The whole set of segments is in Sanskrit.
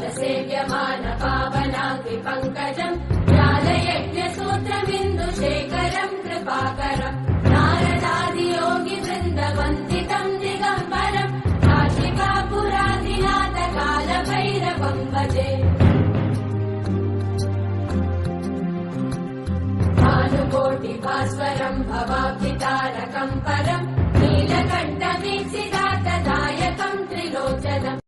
देवराजसेव्यमान पावनाङ्घ्रिपङ्कजम् ज्ञानयज्ञसूत्रमिन्दुशेखरम् कृपाकरम् नारदादियोगिवृन्दवन्दितम् दिगम्बरम् काशिकापुराधिनाथकालभैरवम् भजे भानुकोटिभास्वरम् भवाब्धितारकम् परम् नीलकण्ठवीक्षितार्थदायकम् त्रिलोचनम्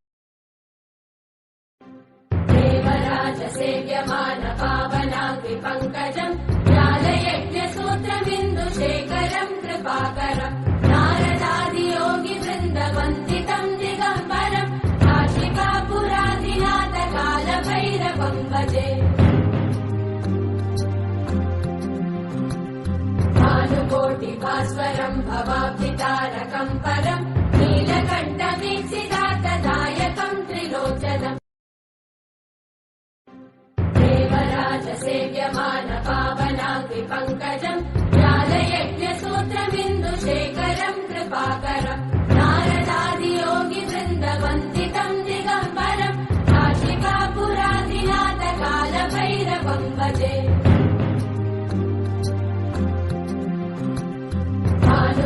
देवराजसेव्यमान पावनाङ्घ्रिपङ्कजम् ज्ञानयज्ञसूत्रमिन्दुशेखरम् कृपाकरम् नारदादियोगिवृन्दवन्दितम् दिगम्बरम् काशिकापुराधिनाथकालभैरवम् भजे भानुकोटिभास्वरम् भवाब्धितारकम् परम् नीलकण्ठवीक्षितार्थदायकम् त्रिलोचनम् देवराजसेव्यमान पावनाङ्घ्रिपङ्कजम् ज्ञानयज्ञसूत्रमिन्दुशेखरम् कृपाकरम् नारदादियोगिवृन्दवन्दितम् दिगम्बरम् काशिकापुराधिनाथकालभैरवम् भजे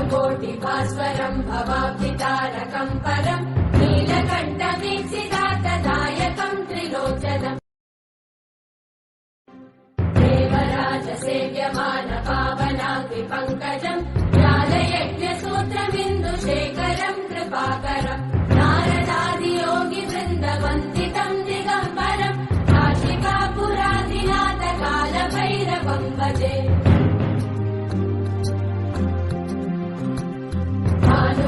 भानुकोटिभास्वरम् भवाब्धितारकम् परम् नीलकण्ठवीक्षितार्थदायकम् त्रिलोचनम् देवराजसेव्यमान पावनाङ्घ्रिपङ्कजम् ज्ञानयज्ञसूत्रमिन्दुशेखरम् कृपाकरम् नारदादियोगिवृन्दवन्दितम् दिगम्बरम् काशिकापुराधिनाथकालभैरवम् भजे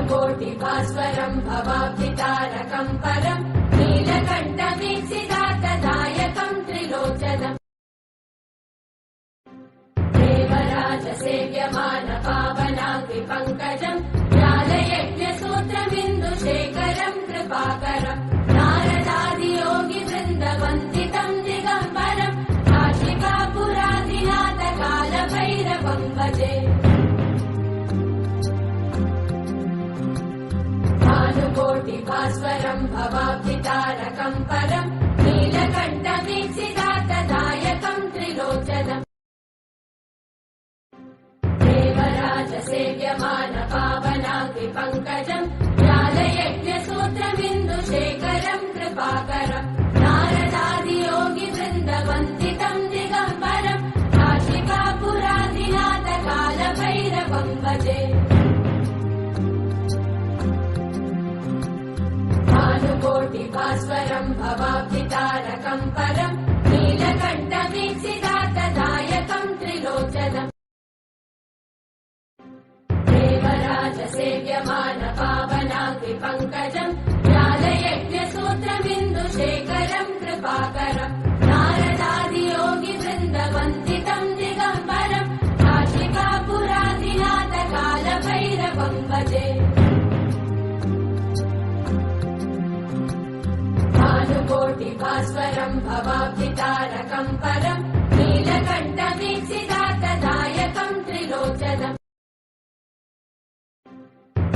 भानुकोटिभास्वरम् भवाब्धितारकम् परम् नीलकण्ठवीक्षितार्थदायकम् त्रिलोचनम् देवराजसेव्यमान पावनाङ्घ्रिपङ्कजम् ज्ञानयज्ञसूत्रमिन्दुशेखरम् कृपाकरम् नारदादियोगिवृन्दवन्दितम् दिगम्बरम् काशिकापुराधिनाथकालभैरवम् भजे भानुकोटिभास्वरम् भवाब्धितारकम् परम् नीलकण्ठवीक्षितार्थदायकम् त्रिलोचनम् देवराजसेव्यमान पावनाङ्घ्रिपङ्कजम् ज्ञानयज्ञसूत्रमिन्दुशेखरम् कृपाकरम् नारदादियोगिवृन्दवन्दितम् दिगम्बरम् काशिकापुराधिनाथकालभैरवम् भजे भानुकोटिभास्वरम् भवाब्धितारकम् परम् नीलकण्ठवीक्षितार्थदायकम् त्रिलोचनम् देवराजसेव्यमान पावनाङ्घ्रिपङ्कजम् ज्ञानयज्ञसूत्रमिन्दुशेखरम् कृपाकरम् नारदादियोगिवृन्दवन्दितम् दिगम्बरम् काशिकापुराधिनाथकालभैरवम् भजे भानुकोटिभास्वरम् भवाब्धितारकम् परम् नीलकण्ठवीक्षितार्थदायकम् त्रिलोचनम्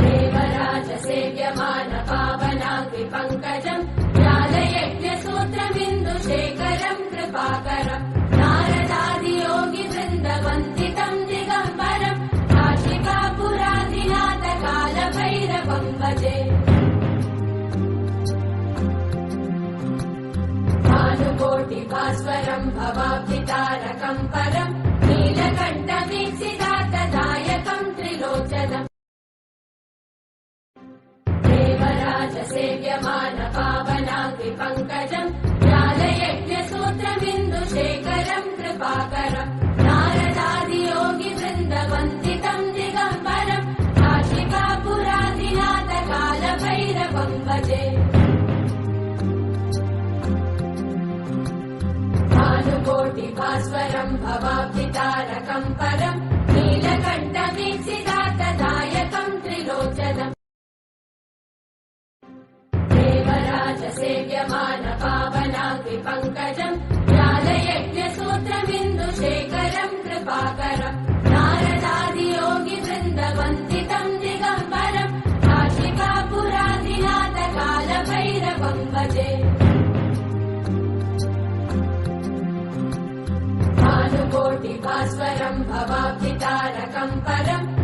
देवराजसेव्यमान पावनाङ्घ्रिपङ्कजम् ज्ञानयज्ञसूत्रमिन्दुशेखरम् कृपाकरम् नारदादियोगिवृन्दवन्दितम् दिगम्बरम् काशिकापुराधिनाथकालभैरवम् भजे भानुकोटिभास्वरम् भवाब्धितारकम् परम् नीलकण्ठवीक्षितार्थदायकम् त्रिलोचनम् देवराजसेव्यमान पावनाङ्घ्रिपङ्कजम् ज्ञानयज्ञसूत्रमिन्दुशेखरम् कृपाकरम् नारदादियोगिवृन्दवन्दितम् दिगम्बरम् काशिकापुराधिनाथकालभैरवम् भजे भानुकोटिभास्वरम् भवाब्धितारकम् परम् नीलकण्ठवीक्षितार्थदायकम् त्रिलोचनम् देवराजसेव्यमान पावनाङ्घ्रिपङ्कजम् ज्ञानयज्ञसूत्रमिन्दुशेखरम् कृपाकरम् नारदादियोगिवृन्दवन्दितम् दिगम्बरम् काशिकापुराधिनाथकालभैरवम् भजे भवाब्धितारकम् परम्